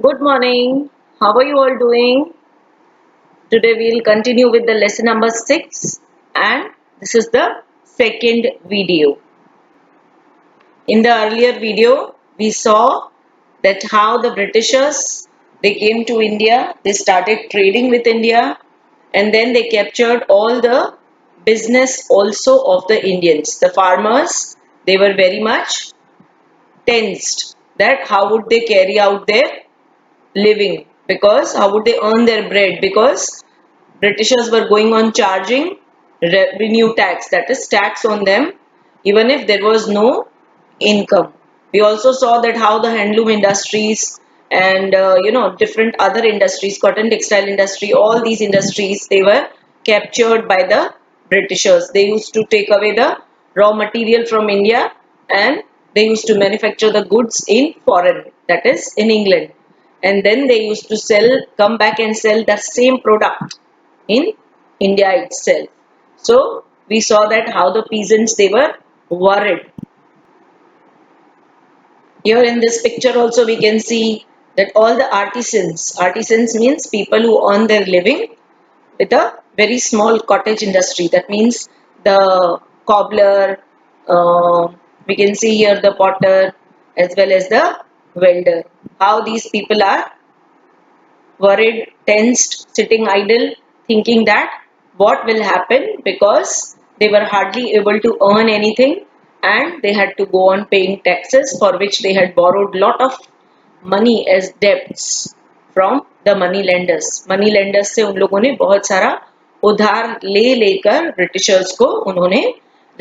Good morning. How are you all doing? Today we'll continue with the lesson number 6 and this is the second video. In the earlier video, we saw that how the Britishers they came to India, they started trading with India and then they captured all the business also of the Indians. The farmers, they were very much tensed that how would they carry out their living, because how would they earn their bread, because Britishers were going on charging revenue tax, that is tax on them, even if there was no income. We also saw that how the handloom industries and different other industries, cotton textile industry, all these industries they were captured by the Britishers. They used to take away the raw material from India and they used to manufacture the goods in foreign, that is in England, and then they used to come back and sell the same product in India itself. So we saw that how the peasants they were worried. Here in this picture also we can see that all the artisans means people who earn their living with a very small cottage industry. That means the cobbler, we can see here the potter as well as the welder. How these people are worried, tensed, sitting idle, thinking that what will happen, because they were hardly able to earn anything and they had to go on paying taxes for which they had borrowed lot of money as debts from the money lenders. Money lenders से उन लोगों ने बहुत सारा उधार ले लेकर Britishers को उन्होंने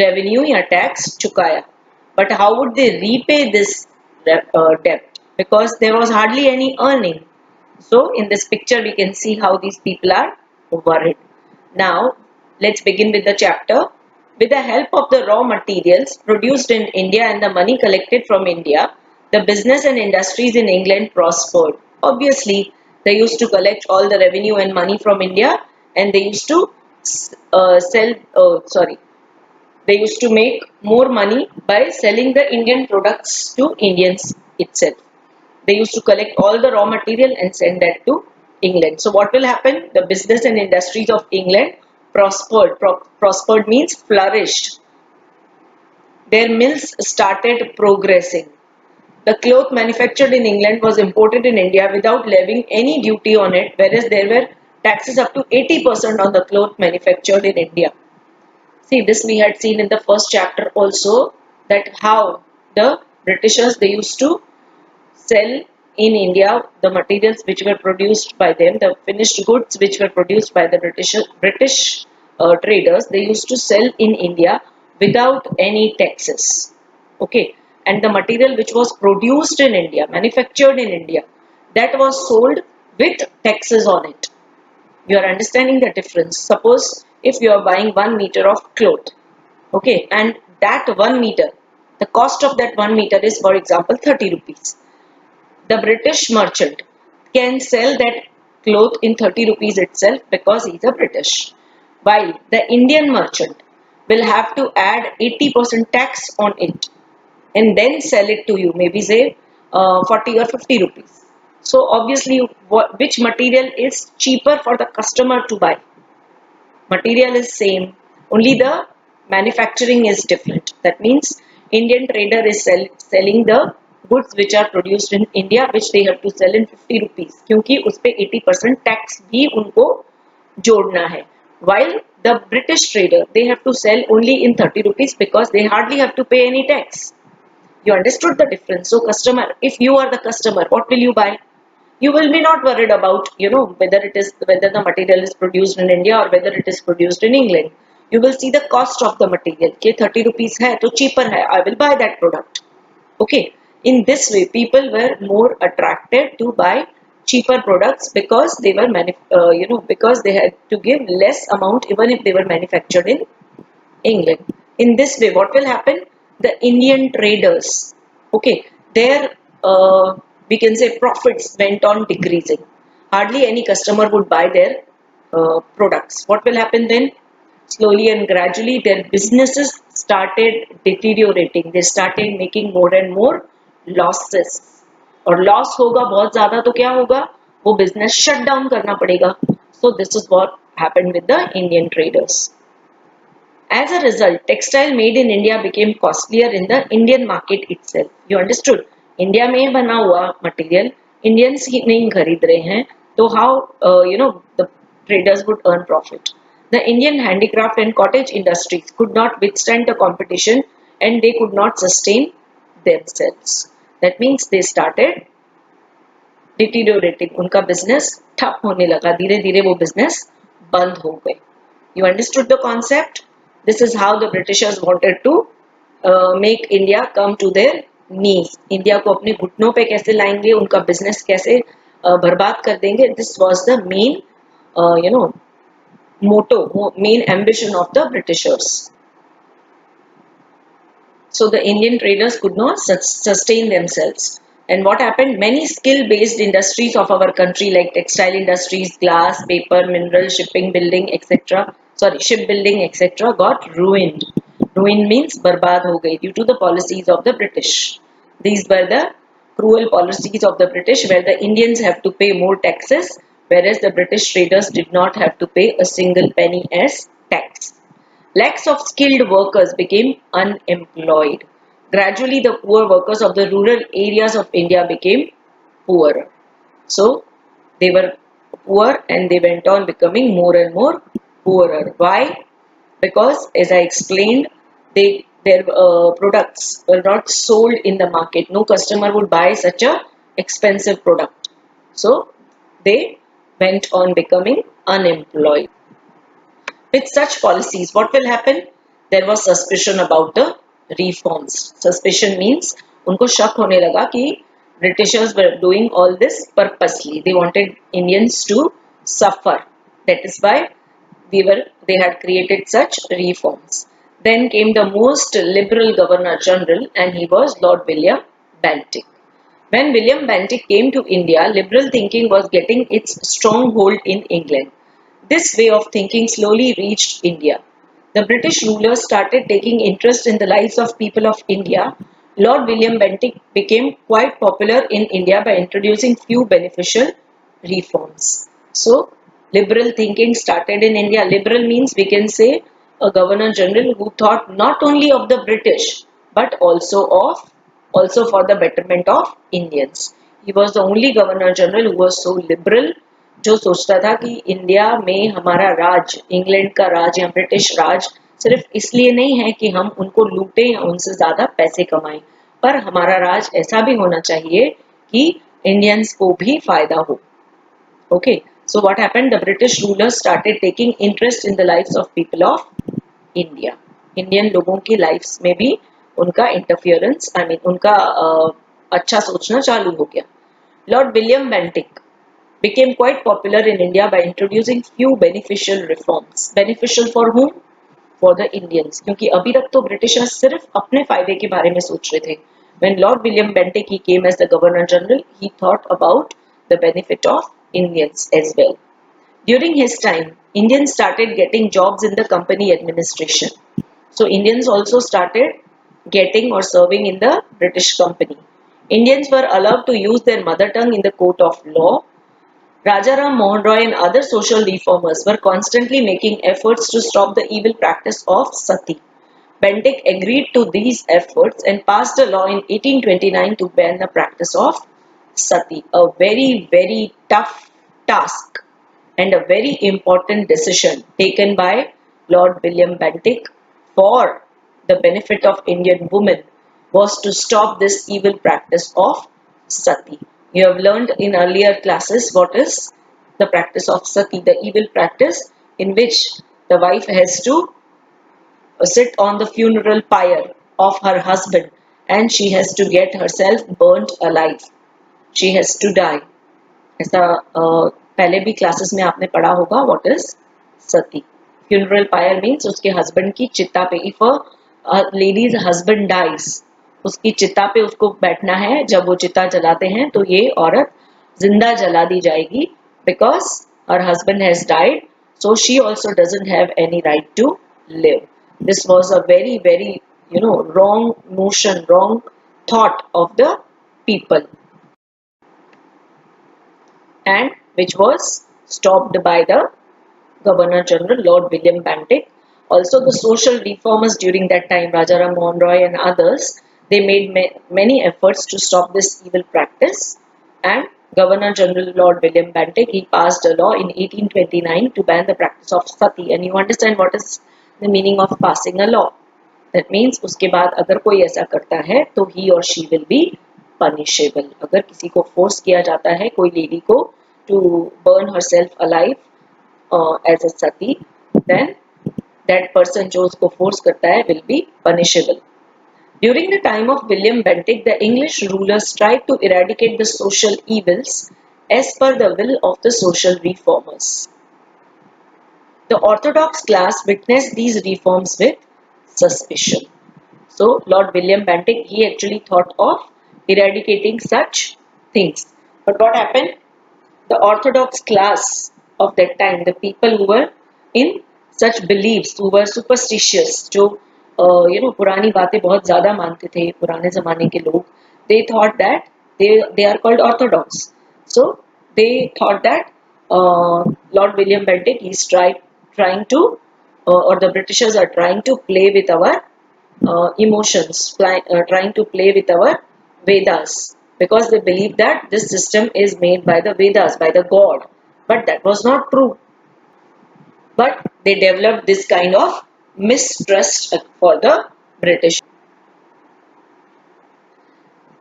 रेवेन्यू या टैक्स चुकाया. But how would they repay this debt? Because there was hardly any earning. So in this picture we can see how these people are worried. Now let's begin with the chapter. With the help of the raw materials produced in India and the money collected from India, the business and industries in England prospered. Obviously, they used to collect all the revenue and money from India and they used to they used to make more money by selling the Indian products to Indians itself. They used to collect all the raw material and send that to England. So what will happen? The business and industries of England prospered. Prospered means flourished. Their mills started progressing. The cloth manufactured in England was imported in India without levying any duty on it, whereas there were taxes up to 80% on the cloth manufactured in India. See, this we had seen in the first chapter also, that how the Britishers they used to sell in India the materials which were produced by them, the finished goods which were produced by the British traders, they used to sell in India without any taxes. Okay, and the material which was produced in India, manufactured in India, that was sold with taxes on it. You are understanding the difference. Suppose if you are buying 1 meter of cloth, okay, and that 1 meter, the cost of that 1 meter is, for example, 30 rupees. The British merchant can sell that cloth in 30 rupees itself because he is a British. While the Indian merchant will have to add 80% tax on it and then sell it to you, maybe say 40 or 50 rupees. So obviously, which material is cheaper for the customer to buy? Material is same, only the manufacturing is different. That means Indian trader is selling the goods which are produced in India, which they have to sell in 50 rupees, क्योंकि उस पे 80% tax भी उनको जोड़ना है. While the British trader, they have to sell only in 30 rupees because they hardly have to pay any tax. You understood the difference. So customer, if you are the customer, what will you buy? You will be not worried about whether the material is produced in India or whether it is produced in England. You will see the cost of the material. Okay, 30 rupees hai to cheaper hai, I will buy that product. Okay, in this way people were more attracted to buy cheaper products because they were because they had to give less amount even if they were manufactured in England. In this way, what will happen? The Indian traders, okay, their we can say profits went on decreasing. Hardly any customer would buy their products. What will happen then? Slowly and gradually, their businesses started deteriorating. They started making more and more losses. और loss होगा बहुत ज्यादा तो क्या होगा, वो business shut down करना पड़ेगा. So this is what happened with the Indian traders. As a result, textile made in India became costlier in the Indian market itself. You understood? India में बना हुआ material Indians ही नहीं खरीद रहे हैं, तो how the traders would earn profit. The Indian handicraft and cottage industries could not withstand the competition and they could not sustain themselves. That means they started deteriorating. उनका business ठप होने लगा, धीरे धीरे वो business बंद हो गए. You understood the concept? This is how the Britishers wanted to make India come to their knees. India को अपने घुटनों पे कैसे लाएंगे, उनका business कैसे बर्बाद कर देंगे. This was the main, motto, main ambition of the Britishers. So the Indian traders could not sustain themselves. And what happened? Many skill-based industries of our country like textile industries, glass, paper, mineral, shipping, building, etc. Shipbuilding, etc. got ruined. Ruined means barbad ho gayi due to the policies of the British. These were the cruel policies of the British where the Indians have to pay more taxes whereas the British traders did not have to pay a single penny as tax. Lakhs of skilled workers became unemployed. Gradually, the poor workers of the rural areas of India became poorer. So, they were poor and they went on becoming more and more poorer. Why? Because, as I explained, their products were not sold in the market. No customer would buy such a expensive product. So, they went on becoming unemployed. With such policies, what will happen? There was suspicion about the reforms. Suspicion means उनको शक होने लगा कि Britishers were doing all this purposely. They wanted Indians to suffer. That is why they had created such reforms. Then came the most liberal Governor General and he was Lord William Bentinck. When William Bentinck came to India, liberal thinking was getting its stronghold in England. This way of thinking slowly reached India. The British rulers started taking interest in the lives of people of India. Lord William Bentinck became quite popular in India by introducing few beneficial reforms. So, liberal thinking started in India. Liberal means we can say a governor general who thought not only of the British but also for the betterment of Indians. He was the only governor general who was so liberal जो सोचता था कि India में हमारा राज, England का राज या British राज सिर्फ इसलिए नहीं है कि हम उनको लूटें या उनसे ज्यादा पैसे कमाएं, पर हमारा राज ऐसा भी होना चाहिए कि इंडियंस को भी फायदा हो. Okay, so what happened? The British rulers started taking interest in the lives of people of India. Indian लोगों की लाइफ्स में भी उनका इंटरफियरेंस, उनका अच्छा सोचना चालू हो गया. Lord William Bentinck became quite popular in India by introducing few beneficial reforms. Beneficial for whom? For the Indians. क्योंकि अभी तक तो ब्रिटिशर्स सिर्फ अपने फायदे के बारे में सोच रहे थे. When Lord William Bentinck he came as the Governor General, he thought about the benefit of Indians as well. During his time, Indians started getting jobs in the company administration. So Indians also started getting or serving in the British company. Indians were allowed to use their mother tongue in the court of law. Rajaram Mohan Roy and other social reformers were constantly making efforts to stop the evil practice of sati. Bentinck agreed to these efforts and passed a law in 1829 to ban the practice of sati. A very, very tough task and a very important decision taken by Lord William Bentinck for the benefit of Indian women was to stop this evil practice of sati. You have learned in earlier classes what is the practice of sati, the evil practice in which the wife has to sit on the funeral pyre of her husband and she has to get herself burnt alive. She has to die. ऐसा पहले भी classes में आपने पढ़ा होगा what is sati. Funeral pyre means उसके husband की चिता पे. If a lady's husband dies, उसकी चिता पे उसको बैठना है. जब वो चिता जलाते हैं तो ये औरत जिंदा जला दी जाएगी because her husband has died, so she also doesn't have any right to live. This was a very very wrong notion, wrong thought of the people. and which was stopped by the Governor General Lord William Bentinck. Also, the social reformers during that time, Rajaram Mohan Roy and others, they made many efforts to stop this evil practice. And Governor General Lord William Bentinck, he passed a law in 1829 to ban the practice of sati. And you understand what is the meaning of passing a law. That means उसके बाद अगर कोई ऐसा करता है तो he or she will be punishable. अगर किसी को force किया जाता है कोई lady को to burn herself alive as a sati, then that person जो उसको force करता है will be punishable. During the time of William Bentinck, the English rulers tried to eradicate the social evils as per the will of the social reformers. The orthodox class witnessed these reforms with suspicion. So Lord William Bentinck, he actually thought of eradicating such things. But what happened? The orthodox class of that time, the people who were in such beliefs, who were superstitious, जो पुरानी बातें बहुत ज़्यादा मानते थे पुराने ज़माने के लोग, they thought that they are called orthodox. So they thought that Lord William Bentinck is trying to or the Britishers are trying to play with our emotions, trying to play with our Vedas, because they believe that this system is made by the Vedas, by the God. But that was not true. But they developed this kind of mistrust for the British.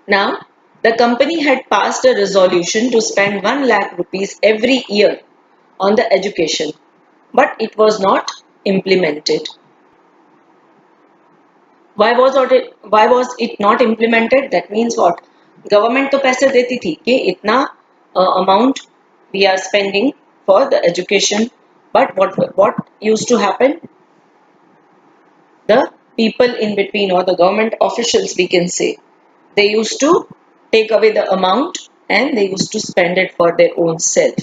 Now, the company had passed a resolution to spend 1 lakh rupees every year on the education, but it was not implemented. Why was it not implemented? That means what? Government तो पैसे देती थी कि इतना amount we are spending for the education, but what used to happen? The people in between or the government officials, we can say, they used to take away the amount and they used to spend it for their own self.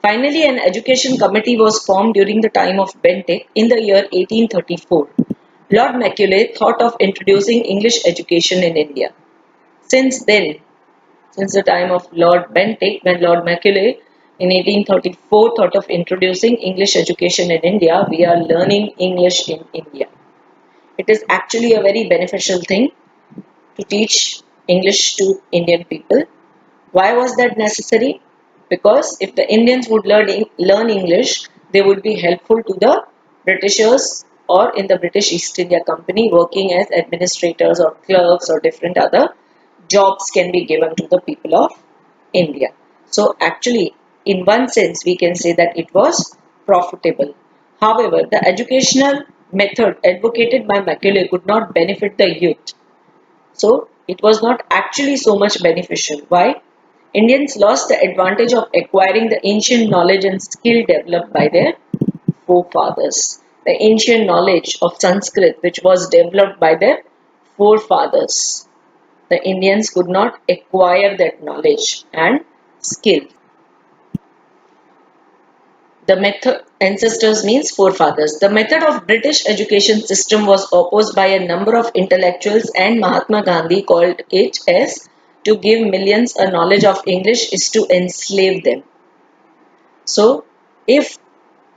Finally, an education committee was formed during the time of Bentinck in the year 1834. Lord Macaulay thought of introducing English education in India. Since then, since the time of Lord Bentinck, when Lord Macaulay in 1834 thought of introducing English education in India, we are learning English in India. It is actually a very beneficial thing to teach English to Indian people. Why was that necessary? Because if the Indians would learn English, they would be helpful to the Britishers or in the British East India Company working as administrators or clerks or different other jobs can be given to the people of India. So actually, in one sense, we can say that it was profitable. However, the educational method advocated by Macaulay could not benefit the youth. So it was not actually so much beneficial. Why? Indians lost the advantage of acquiring the ancient knowledge and skill developed by their forefathers. The ancient knowledge of Sanskrit, which was developed by their forefathers. The Indians could not acquire that knowledge and skill. The method ancestors means forefathers. The method of British education system was opposed by a number of intellectuals, and Mahatma Gandhi called it as to give millions a knowledge of English is to enslave them. So, if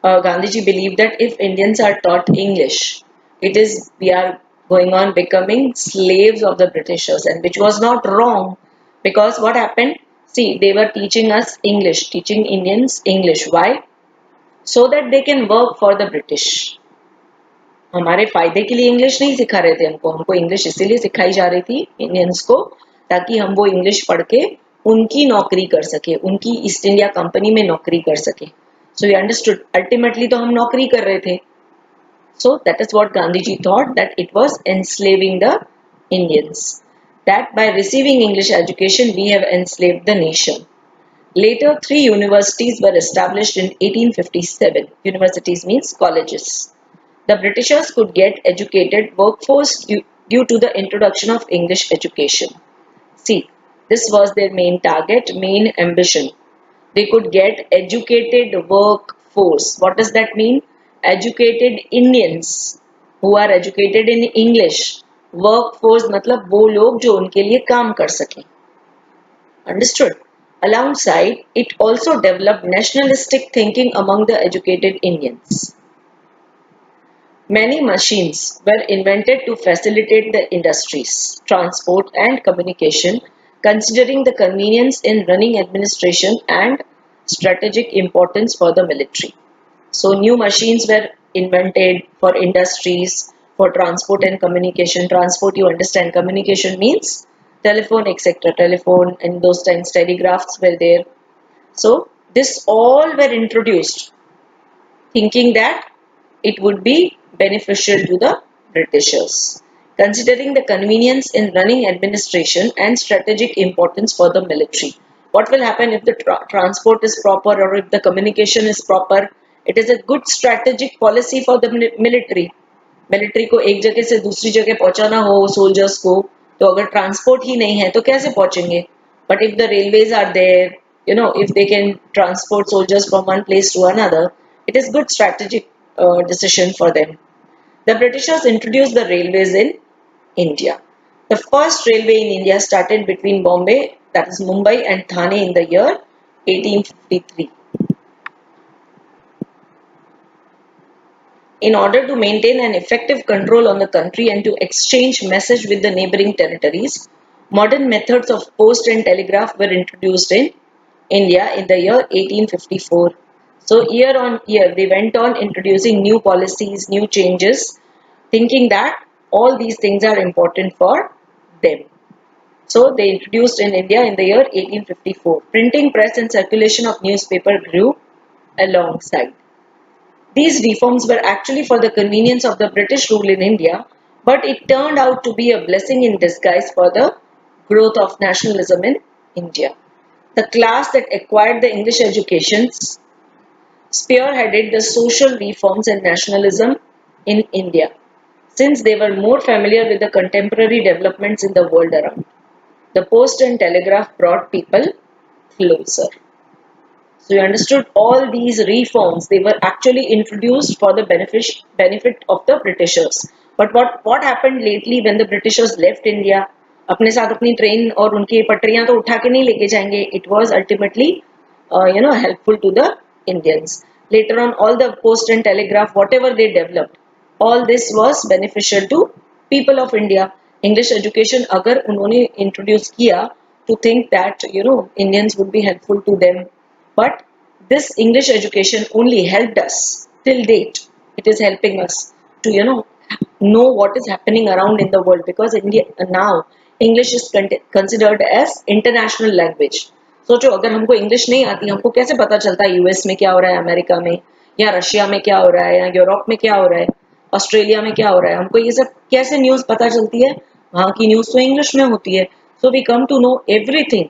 Gandhiji believed that if Indians are taught English, it is we are going on becoming slaves of the Britishers, and which was not wrong, because what happened? See, they were teaching us English, teaching Indians English. Why? So that they can work for the British. हमारे फायदे के लिए English नहीं सिखा रहे थे हमको English इसीलिए सिखाई जा रही थी इंडियंस को, ताकि हम वो इंग्लिश पढ़ के उनकी नौकरी कर सके, उनकी ईस्ट इंडिया कंपनी में नौकरी कर सके. सो वी अंडरस्टूड अल्टीमेटली तो हम नौकरी कर रहे थे. So that is what Gandhiji thought, that it was enslaving the Indians, that by receiving English education we have enslaved the nation. Later, 3 universities were established in 1857. Universities means colleges. The Britishers could get educated workforce due to the introduction of English education. See, this was their main target, main ambition. They could get educated workforce. What does that mean? Educated Indians who are educated in English. Workforce मतलब वो लोग जो उनके लिए काम कर सकें. Understood? Alongside, it also developed nationalistic thinking among the educated Indians. Many machines were invented to facilitate the industries, transport, and communication, considering the convenience in running administration and strategic importance for the military. So, new machines were invented for industries, for transport and communication. Transport, you understand, communication means telephone, etc. Telephone, and those times telegraphs were there. So, this all were introduced thinking that it would be beneficial to the Britishers, considering the convenience in running administration and strategic importance for the military. What will happen if the transport is proper or if the communication is proper? It is a good strategic policy for the military. Military को एक जगह से दूसरी जगह पहुंचाना हो soldiers को तो अगर ट्रांसपोर्ट ही नहीं है तो कैसे पहुंचेंगे but if the railways are there if they can transport soldiers from one place to another it is good strategic decision for them. The Britishers introduced the railways in India. The first railway in India started between Bombay, that is Mumbai, and Thane in the year 1853. In order to maintain an effective control on the country and to exchange message with the neighboring territories, modern methods of post and telegraph were introduced in India in the year 1854. So year on year they went on introducing new policies, new changes, thinking that all these things are important for them. So they introduced in India in the year 1854. Printing press and circulation of newspaper grew alongside. These reforms were actually for the convenience of the British rule in India, but it turned out to be a blessing in disguise for the growth of nationalism in India. The class that acquired the English educations spearheaded the social reforms and nationalism in India, since they were more familiar with the contemporary developments in the world around. The post and telegraph brought people closer. So you understood all these reforms, they were actually introduced for the benefit of the Britishers. But what happened lately when the Britishers left India? अपने साथ अपनी train और उनकी पटरियां तो उठा के नहीं लेके जाएंगे. It was ultimately, helpful to the Indians. Later on, all the post and telegraph, whatever they developed, all this was beneficial to people of India. English education अगर उन्होंने introduce किया to think that Indians would be helpful to them, but this English education only helped us till date. It is helping us to know what is happening around in the world because India now English is considered as international language. सोचो अगर हमको English नहीं आती हमको कैसे पता चलता है यूएस में क्या हो रहा है अमेरिका में या रशिया में क्या हो रहा है या यूरोप में क्या हो रहा है ऑस्ट्रेलिया में क्या हो रहा है हमको ये सब कैसे न्यूज़ पता चलती है वहाँ की न्यूज़ तो इंग्लिश में होती है so we come to know everything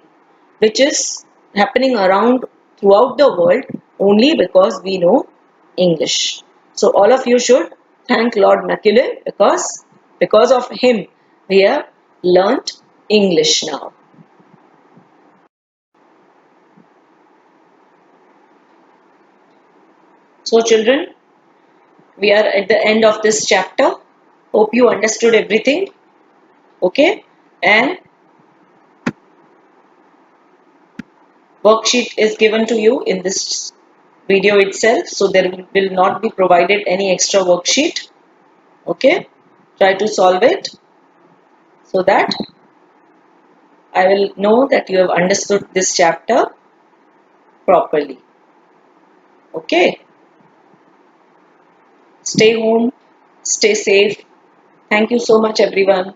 which is happening around throughout the world only because we know English. So all of you should thank Lord Macaulay because of him we have learnt English now. So children, we are at the end of this chapter. Hope you understood everything. Okay, and worksheet is given to you in this video itself, so there will not be provided any extra worksheet. Okay, try to solve it so that I will know that you have understood this chapter properly. Okay, stay home, stay safe. Thank you so much everyone.